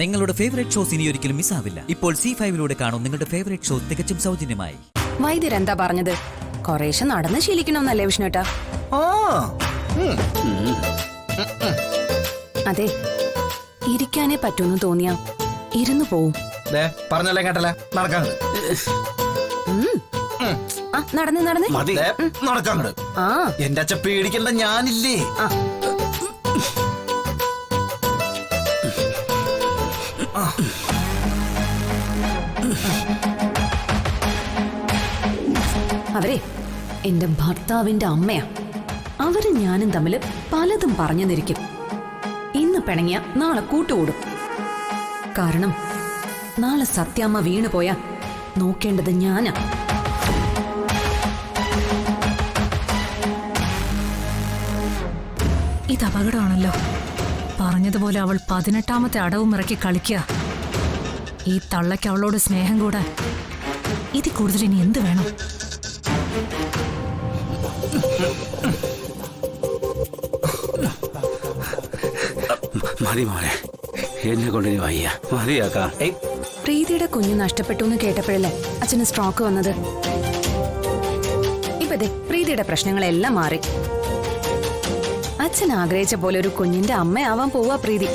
നിങ്ങളുടെ favourite shows ഇനി ഒരിക്കലും മിസ്സാവില്ല. ഇപ്പോൾ C5 കാണും നിങ്ങളുടെ ഫേവറേറ്റ് ഷോ തികച്ചും സൗജന്യമായി. വൈദ്യരെന്താ പറഞ്ഞത്? കുറേശ്ശെ നടന്ന് ശീലിക്കണമെന്നല്ലേ വിഷ്ണുട്ടാ? അതെ, ഇരിക്കാനേ പറ്റൂന്ന് തോന്നിയാ ഇരുന്നു പോവും. പറഞ്ഞല്ലേ കേട്ടല്ലേ, നടക്കാൻ നടന്ന് നടന്ന് നടക്കാൻ. എന്റെ അച്ഛൻ പേടിക്കണ്ട, ഞാനില്ലേ. അവരെ എന്റെ ഭർത്താവിന്റെ അമ്മയാ. അവര് ഞാനും തമ്മില് പലതും പറഞ്ഞു നിരിക്കും. ഇന്ന് പിണങ്ങിയ നാളെ കൂട്ടുകൂടും. കാരണം നാളെ സത്യാമ്മ വീണു പോയാ നോക്കേണ്ടത് ഞാനാ. ഇത് അപകടമാണല്ലോ. പറഞ്ഞതുപോലെ അവൾ 18ാമത്തെ അടവും ഇറക്കി കളിക്കുക. ഈ തള്ളയ്ക്ക് അവളോട് സ്നേഹം കൂടാൻ ഇതിൽ കൂടുതൽ ഇനി എന്ത് വേണം? മതി മോനെ, എന്നെ കൊണ്ട് വയ്യ, മതിയാക്കാം. പ്രീതിയുടെ കുഞ്ഞ് നഷ്ടപ്പെട്ടു എന്ന് കേട്ടപ്പോഴല്ലേ അച്ഛന് സ്ട്രോക്ക് വന്നത്. ഇപ്പതെ പ്രീതിയുടെ പ്രശ്നങ്ങളെല്ലാം മാറി. അച്ഛൻ ആഗ്രഹിച്ച പോലെ ഒരു കുഞ്ഞിന്റെ അമ്മയാവാൻ പോവാ പ്രീതി.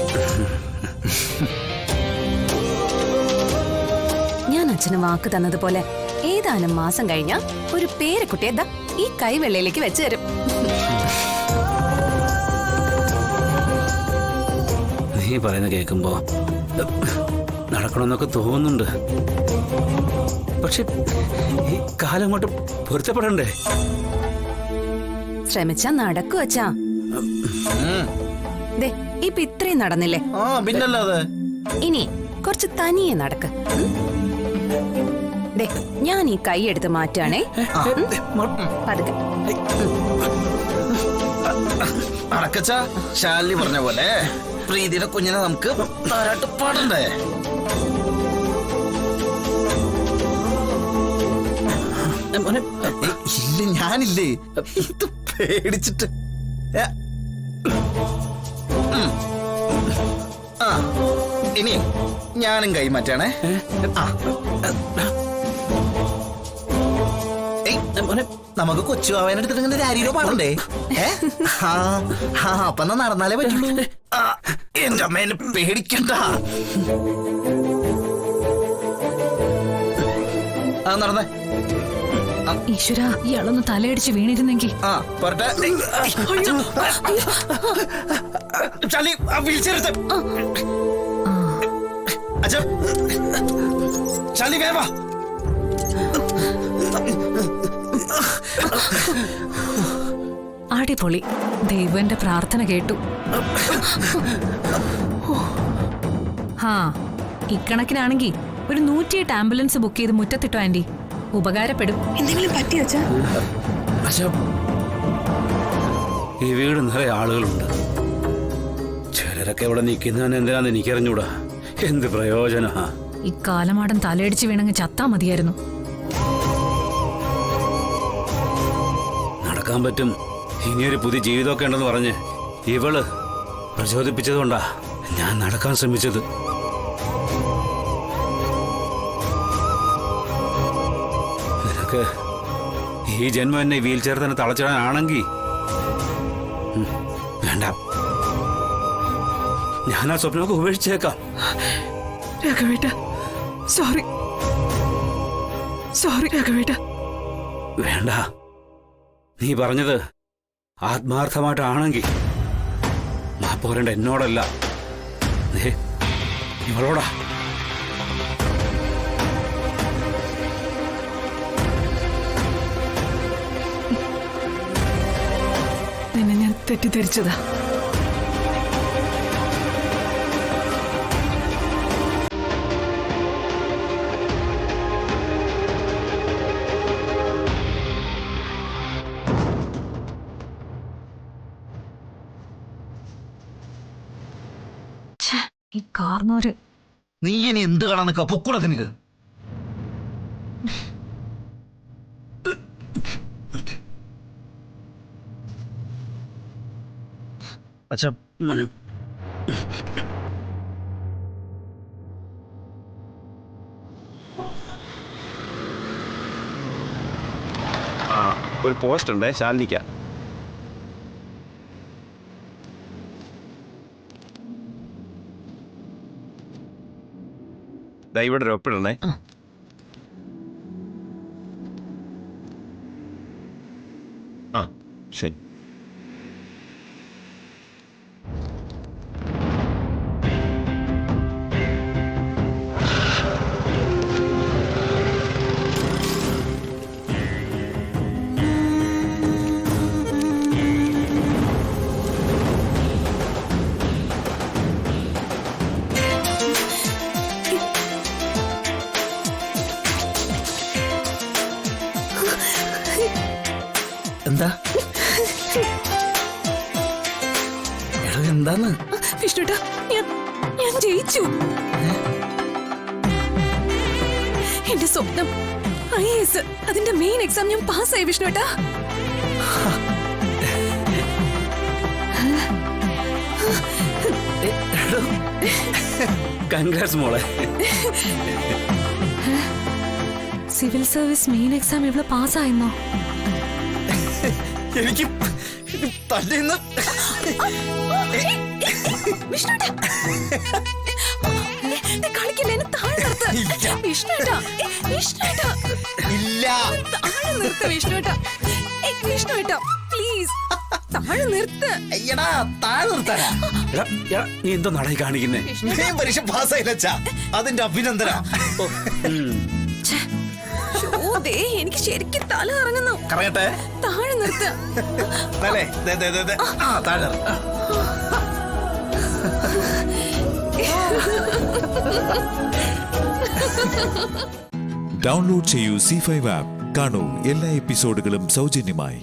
ഞാൻ അച്ഛന് വാക്ക് തന്നതുപോലെ ഏതാനും മാസം കഴിഞ്ഞ ഒരു പേരക്കുട്ടിയെ ദാ ഈ കൈവെള്ളയിലേക്ക് വെച്ച് തരും. നീ പറയുന്ന കേൾക്കുമ്പോ നടക്കണമെന്നൊക്കെ തോന്നുന്നുണ്ട്. പക്ഷെ ഈ കാലം കൊണ്ട് പൊരുത്തപ്പെടണ്ടേ? ശ്രമിച്ചാ നടക്കു അച്ഛാ. ദേ ഇപ്പൊ ഇത്രയും നടന്നില്ലേ? പിന്നല്ലാതെ. ഇനി കുറച്ച് തനിയെ നടക്ക്. ദേ ഞാൻ ഈ കൈ എടുത്ത് മാറ്റാണേ. പതുക്കെ അടക്കച്ച. ശാലിനി പറഞ്ഞ പോലെ പ്രീതിയുടെ കുഞ്ഞിനെ നമുക്ക് താരാട്ട് പാടണ്ടേ? ഇല്ല, ഞാനില്ലേ. ഇത് പേടിച്ചിട്ട്. ഇനി ഞാനും കൈ മാറ്റാണേ. നമുക്ക് കൊച്ചു ആവാനെടുത്തിട്ട് ഇങ്ങനെ രാരിയിലോ പാടണ്ടേ? അപ്പൊ നടന്നാലേ പറ്റുള്ളൂ. എന്റെ അമ്മേനെ പേടിക്കണ്ട. നടന്നേ. ഈശ്വര, ഇയാളൊന്ന് തലയടിച്ച് വീണിരുന്നെങ്കിൽ. പോരട്ടെ. ചളി വിളിച്ചെടുത്ത് അച്ഛൻ. ചളി വേവാ. അടിപൊളി, ദൈവന്റെ പ്രാർത്ഥന കേട്ടു. ഇക്കണക്കിനാണെങ്കി ഒരു 108 ആംബുലൻസ് ബുക്ക് ചെയ്ത് മുറ്റത്തിട്ടോ ആന്റി, ഉപകാരപ്പെടും. എന്തെങ്കിലും പറ്റിയോ അച്ഛാ? ഈ വീട് നിറയെ ആളുകളുണ്ട്. ചിലരൊക്കെ ഇവിടെ നിൽക്കുന്നതിന് എന്തിനാന്ന് എനിക്കറിഞ്ഞൂടാ. എന്ത് പ്രയോജന? ഈ കാലമാടൻ തലയടിച്ച് വീണങ്ങ് ചത്താ മതിയായിരുന്നു. നടക്കാൻ പറ്റും, ഇനിയൊരു പുതിയ ജീവിതമൊക്കെ ഉണ്ടെന്ന് പറഞ്ഞ് ഇവള് പ്രചോദിപ്പിച്ചതുകൊണ്ടാ ഞാൻ നടക്കാൻ ശ്രമിച്ചത്. നിനക്ക് ഈ ജന്മം എന്നെ വീൽ ചെയർ തന്നെ തളച്ചിടാനാണെങ്കിൽ വേണ്ട, ഞാൻ ആ സ്വപ്നമൊക്കെ ഉപേക്ഷിച്ചേക്കാം. സോറി രാഘവേട്ട. വേണ്ട, നീ പറഞ്ഞത് ആത്മാർത്ഥമായിട്ടാണെങ്കിൽ മാപ്പോരണ്ട എന്നോടല്ല, ഇവളോടാ. നിന്നെ ഞാൻ തെറ്റിദ്ധരിച്ചതാ. ഈ കാർന്നോര് നീ ഇനി എന്ത് കാണാൻ നിൽക്കുക? പൊക്കൂടെ നിനക്ക്. അച്ഛാ, ആ ഒരു പോസ്റ്റ് ഉണ്ട് ശാലിനിക്ക. ദാ ഇവിടെ ഒരു ഒപ്പിടണേ. ആ ശരി. എന്താ എടോ എന്താന്ന്? വിഷ്ണുട്ടാ, ഞാൻ ജയിച്ചു. എന്റെ സ്വപ്നം IAS, അതിന്റെ മെയിൻ എക്സാം ഞാൻ പാസ്സായി വിഷ്ണുട്ടാ. കൺഗ്രാറ്റ്സ് മോളെ. സിവിൽ സർവീസ് മെയിൻ എക്സാം ഇവിടെ പാസ്സായെന്നോ? എനിക്ക് തല്ലിന്ന് വിഷ്ണുട്ടാ, കളിക്കില്ല, എന്നെ താഴെ നിർത്ത്. വിഷ്ണുട്ടാ, വിഷ്ണുട്ടാ, ഇല്ല. താഴെ നിർത്ത് വിഷ്ണുട്ടാ. വിഷ്ണുട്ടാ പ്ലീസ് താഴെ നിർത്ത്. എടാ താഴെ നിർത്താനാ. എടാ, എടാ, നീ എന്തോ നടയി കാണിക്കുന്നേ? നീ പരീക്ഷ പാസ്സായില്ലച്ചാ, അതിന്റെ അഭിനന്ദന. ഓ ദേ, എനിക്ക് ശരിക്കും തല ഇറങ്ങുന്നു. കറങ്ങട്ടെ. താഴെ നിർത്ത്. അല്ലേ? ദേ, ദേ, ദേ, ദേ. ആ താഴെ. ഡൗൺലോഡ് ചെയ്യൂ C5 ആപ്പ്. കാണൂ എല്ലാ എപ്പിസോഡുകളും സൗജന്യമായി.